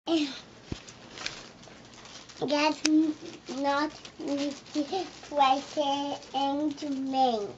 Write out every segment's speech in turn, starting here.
That's not easy question to make.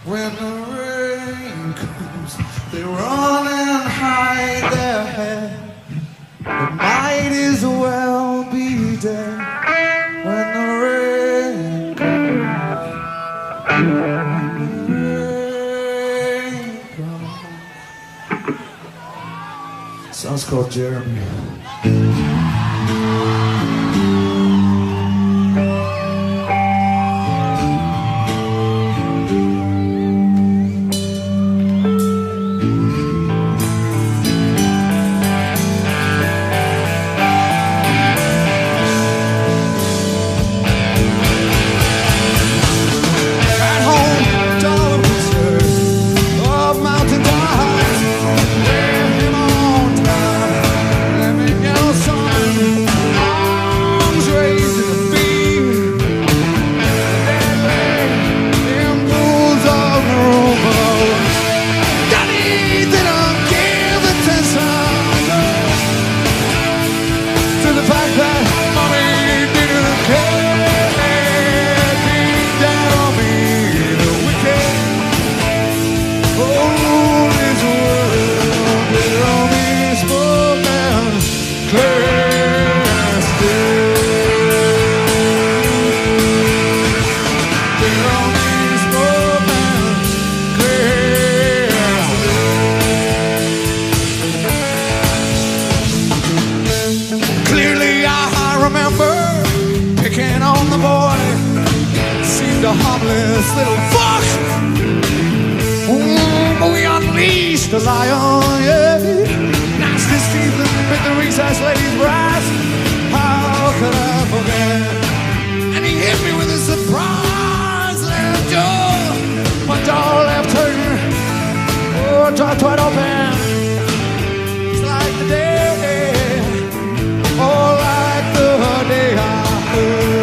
When the rain comes, they run and hide their head. They might as well be dead when the rain comes. When the rain comes. Song's called Jeremy. A harmless little fuck. But we unleashed the lion, yeah. Nasty Stephen with the recess ladies brass. How could I forget? And he hit me with a surprise left jaw. My jaw left turn. Oh, jaw wide open. It's like the day. Oh, like the day I heard.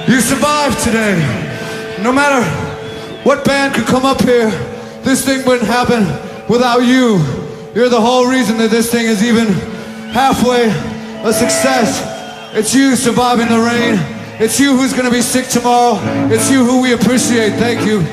You survived today. No matter what band could come up here, this thing wouldn't happen without you. You're the whole reason that this thing is even halfway a success. It's you surviving the rain. It's you who's gonna be sick tomorrow. It's you who we appreciate. Thank you.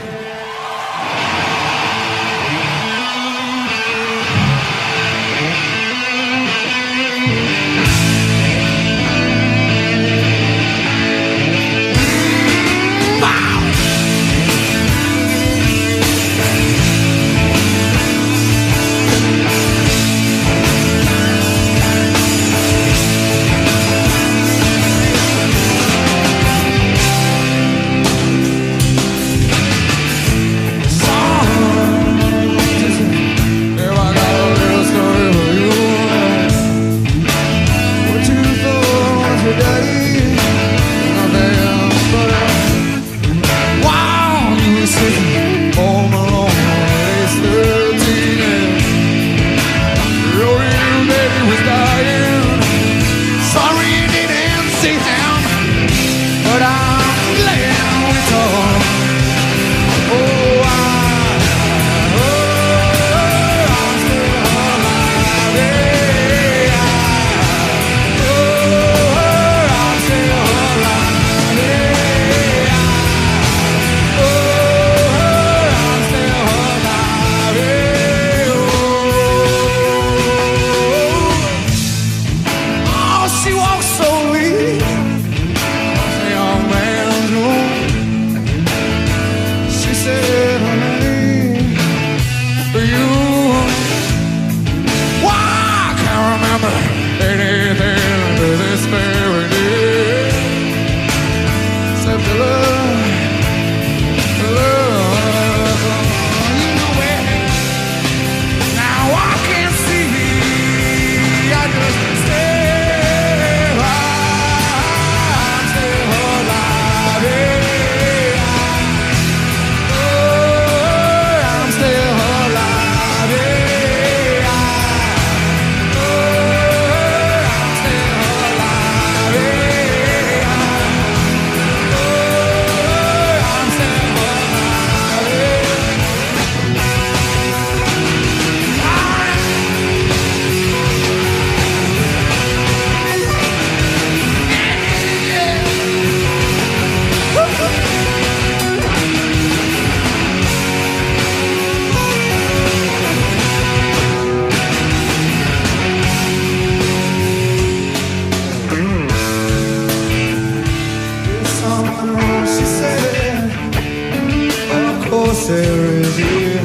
Sarah is here.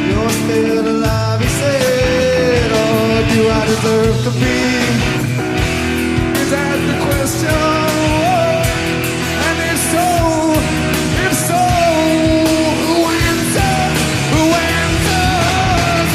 You're still alive, he said. Or do I deserve to be? Is that the question? And if so, who answers? Who answers?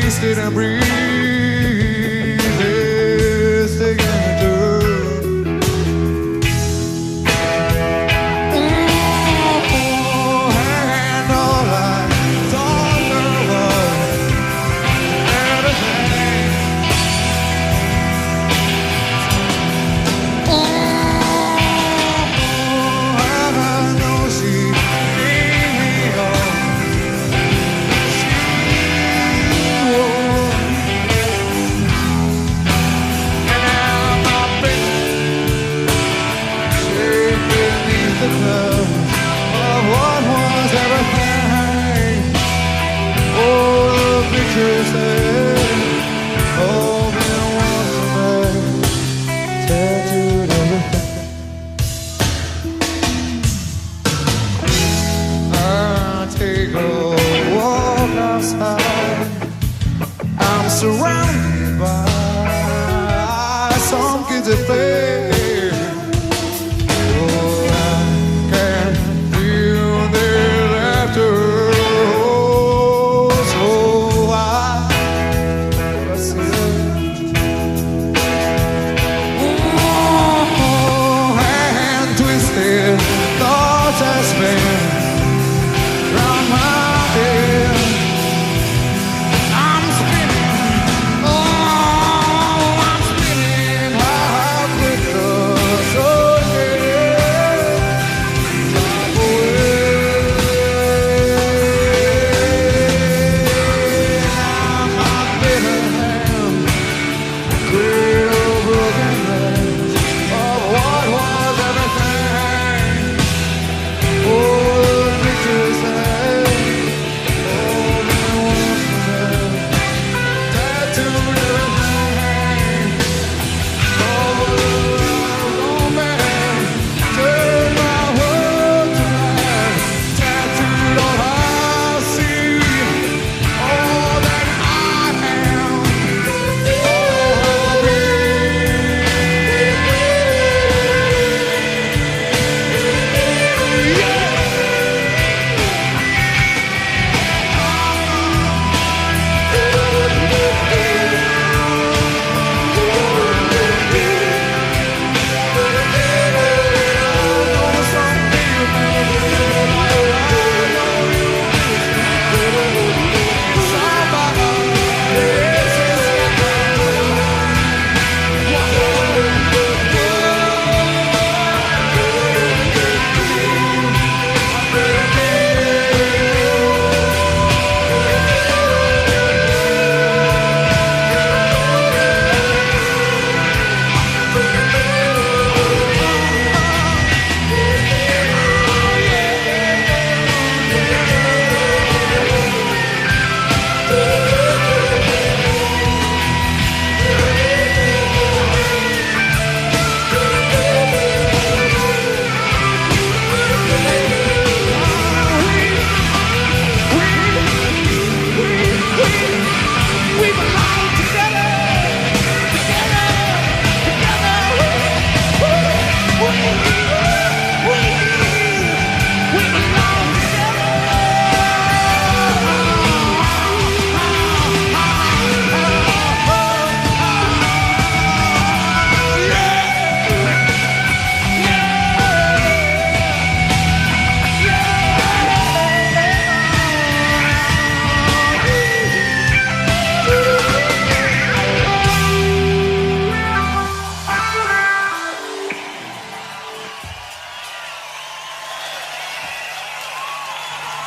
wasted and breathes taking a turn. Oh, and all I don't know everything. Oh, I know she gave me all. The clouds of what was everything. Oh, the pictures there, all been washed away, tattooed everything. I take a walk outside. I'm surrounded by some kids that play.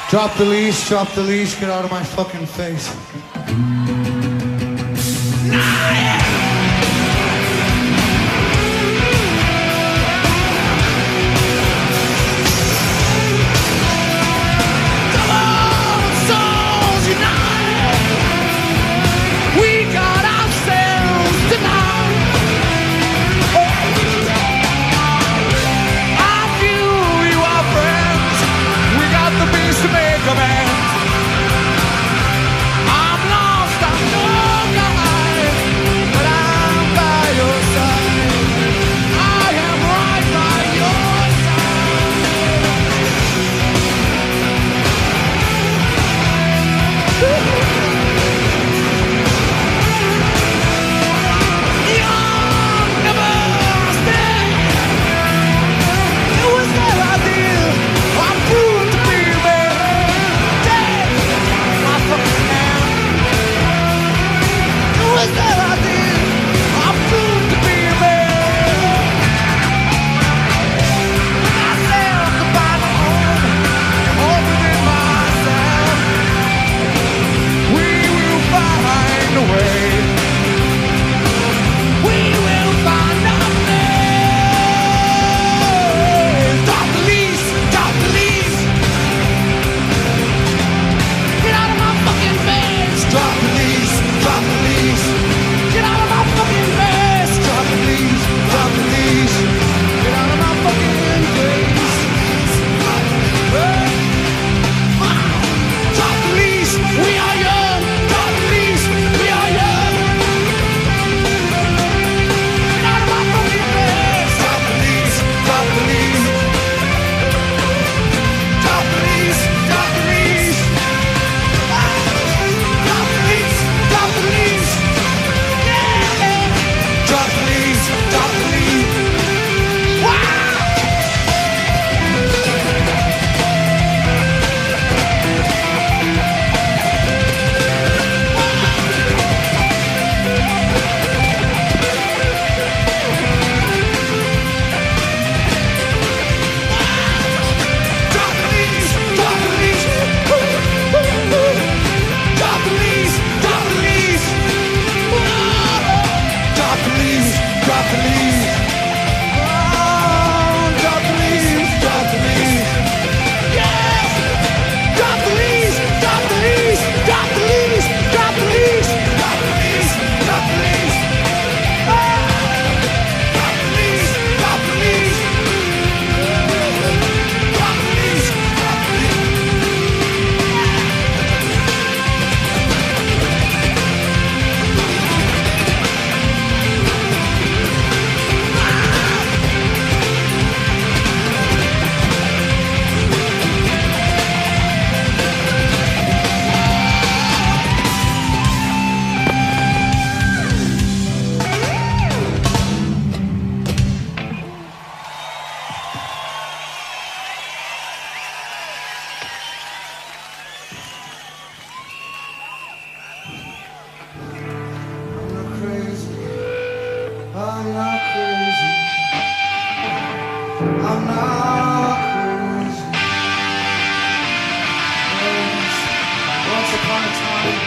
Drop the leash, get out of my fucking face. To make amends. I'm crazy. I'm not crazy. I'm not crazy. Yes. Once upon a time.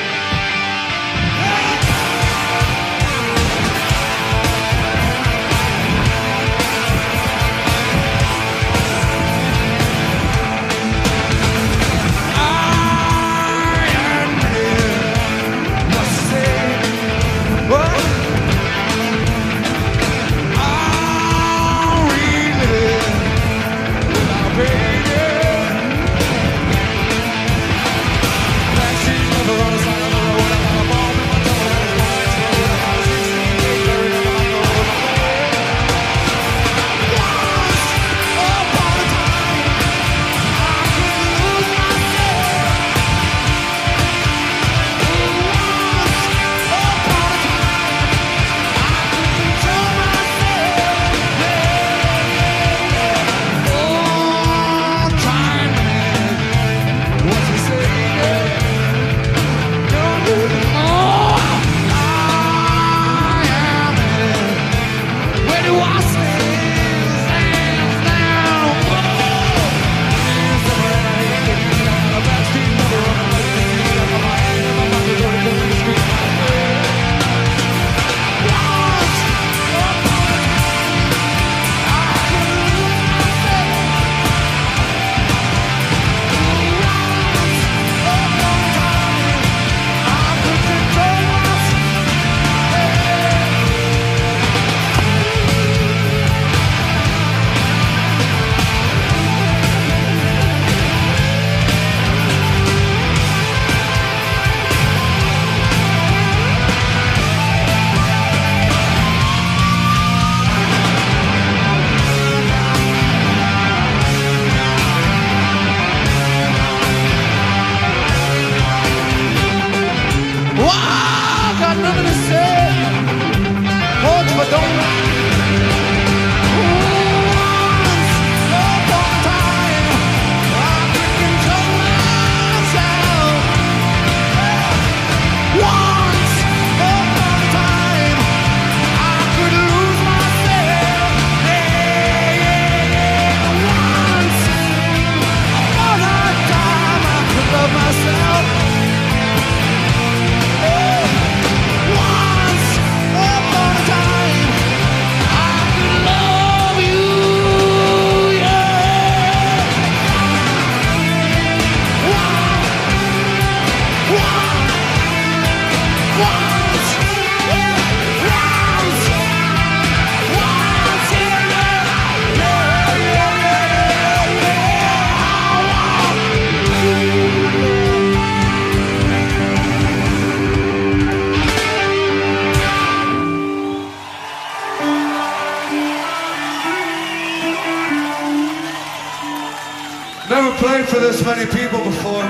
Never played for this many people before.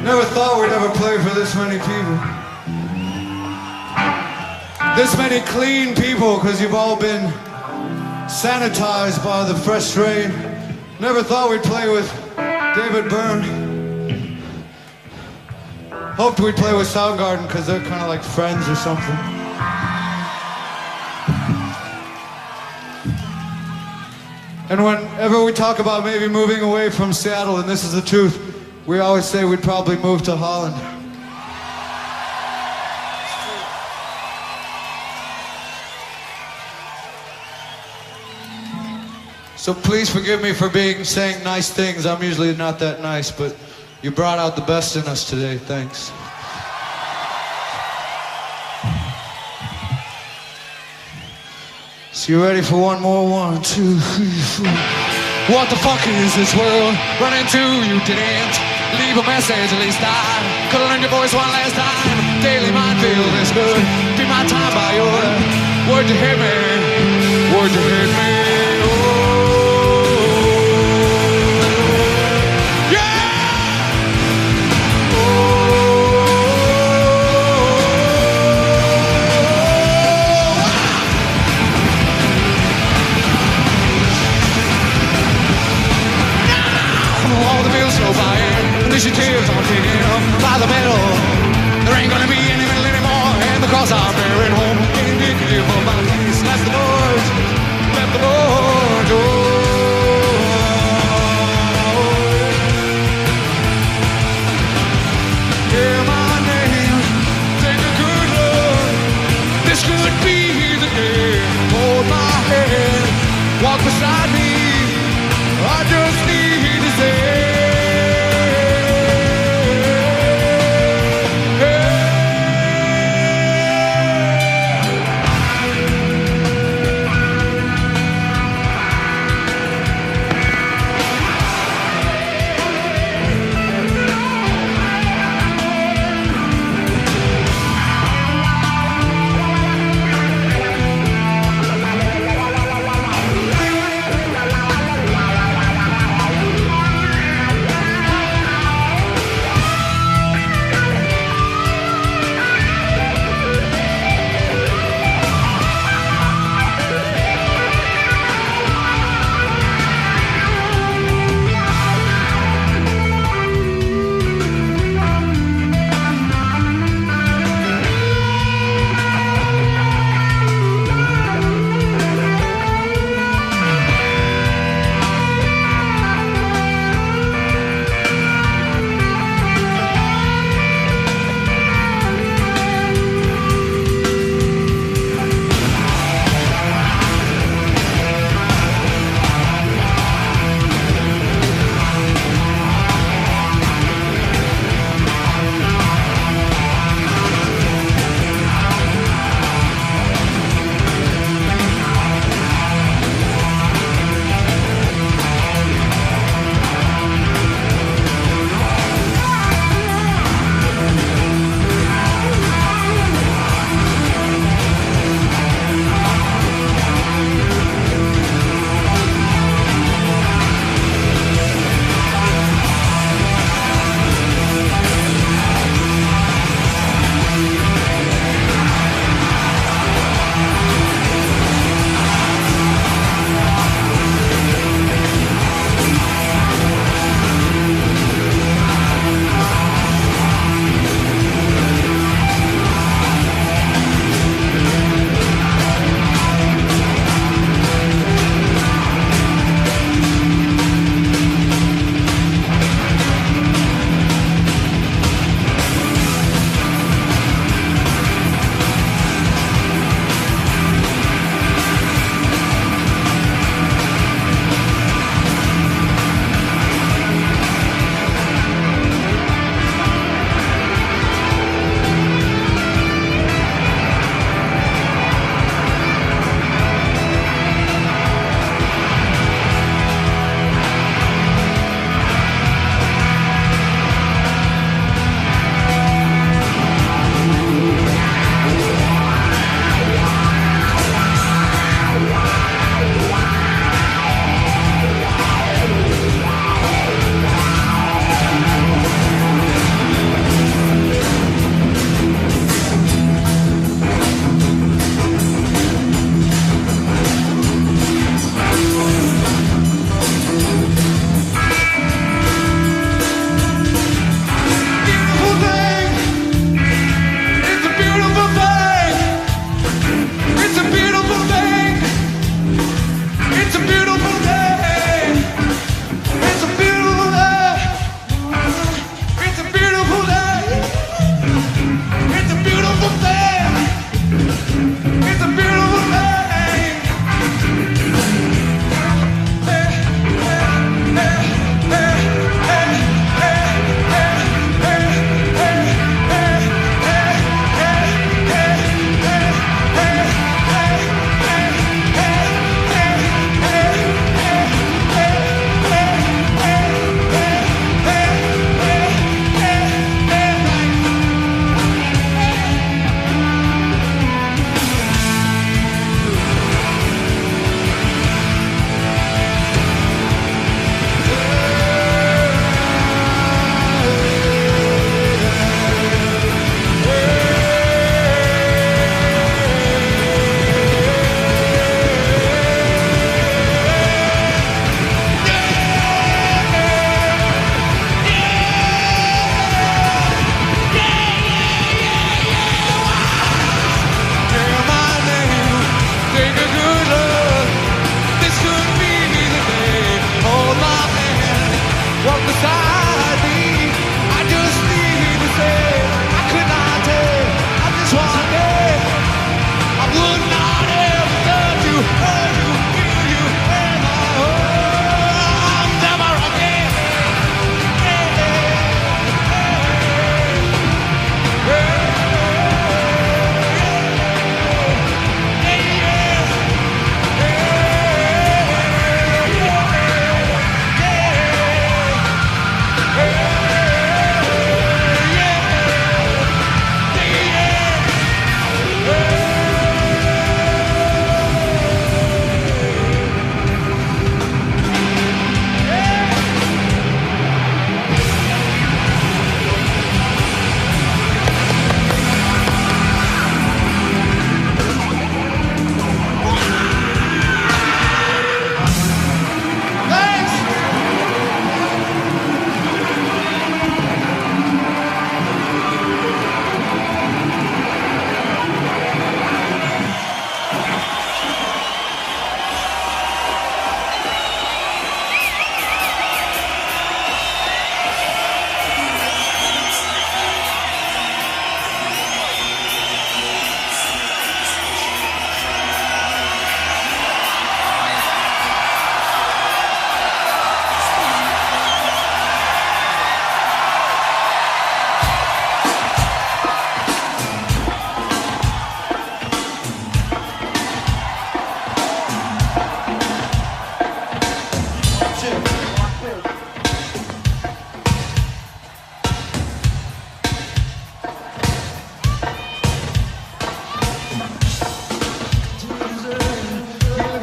Never thought we'd ever play for this many people. This many clean people, because you've all been sanitized by the fresh rain. Never thought we'd play with David Byrne. Hoped we'd play with Soundgarden, because they're kind of like friends or something. And whenever we talk about maybe moving away from Seattle, and this is the truth, we always say we'd probably move to Holland. So please forgive me for saying nice things. I'm usually not that nice, but you brought out the best in us today. Thanks. So you ready for one more? 1, 2, 3, 4. What the fuck is this world? Run into you didn't leave a message, at least I could learn your voice one last time. Daily minefield is good. Be my time by your word to hit me. Word to hit me. Initiatives on him by the middle. There ain't gonna be any middle anymore. 'cause I'm bearing home in here for my peace. Let the Lord, let the Lord, hear my name, take a good look. This could be the day. Hold my hand, walk beside me. I just need to say.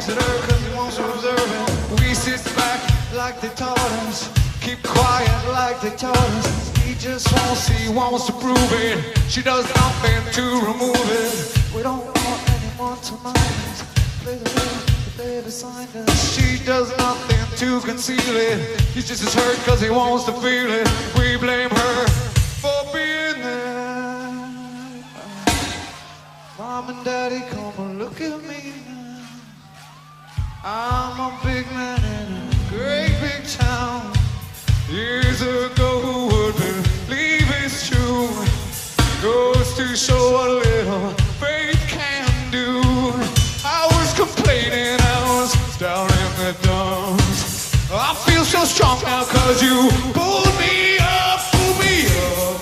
looks at her cause he wants to observe it. We sit back like they taught us, keep quiet like they taught us. He just wants, he wants to prove it. She does nothing to remove it. We don't want anyone to mind us. There's a love that they've assigned us. She does nothing to conceal it. He's just as hurt cause he wants to feel it. We blame her for being there. Mom and Daddy, come and look at me now. I'm a big man in a great big town. Years ago, who would believe it's true? Goes to show what little faith can do. I was complaining, I was down in the dumps. I feel so strong now cause you pulled me up, pulled me up.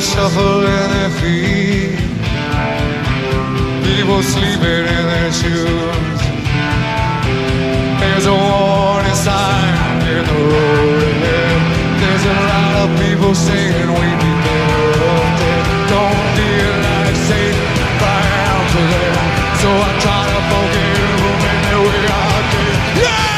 Shuffling their feet, people sleeping in their shoes. There's a warning sign in the road ahead. There's a lot of people saying we'd be better off dead. Don't feel like Satan crying out to them, so I try to forgive them and then we are dead. Yeah!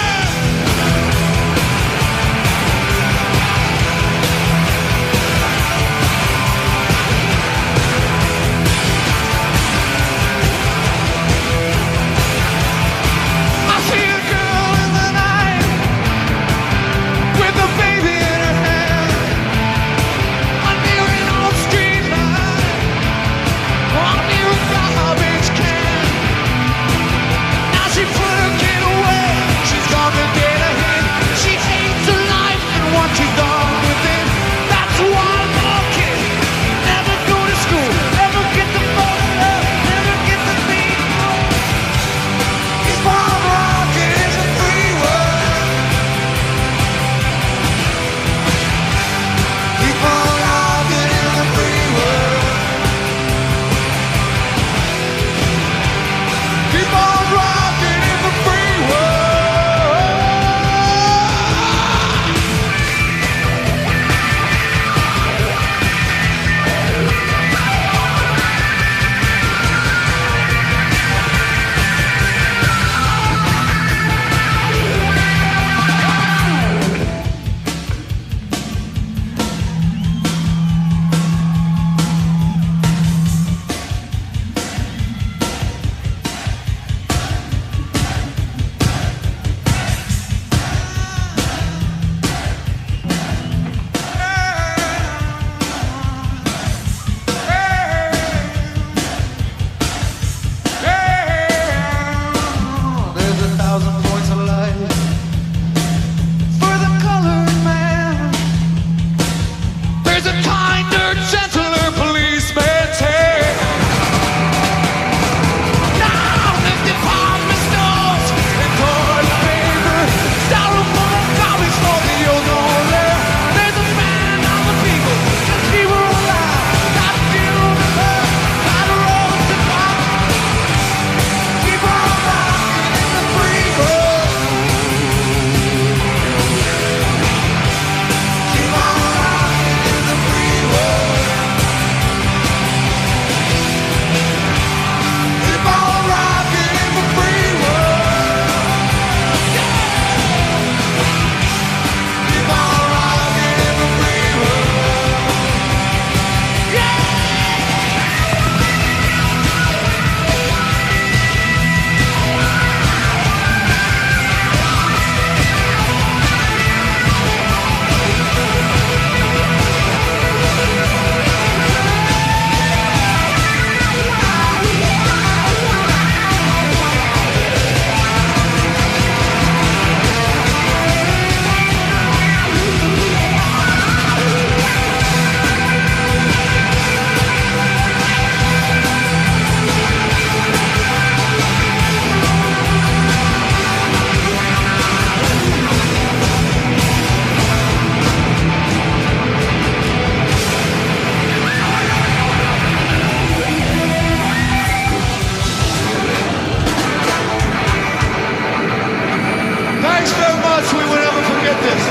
much we will never forget this.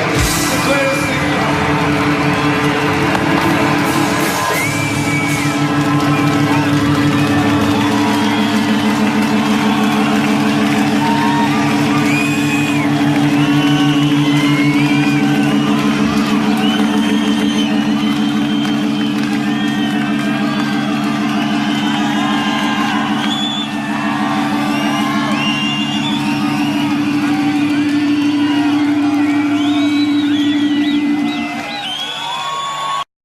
The greatest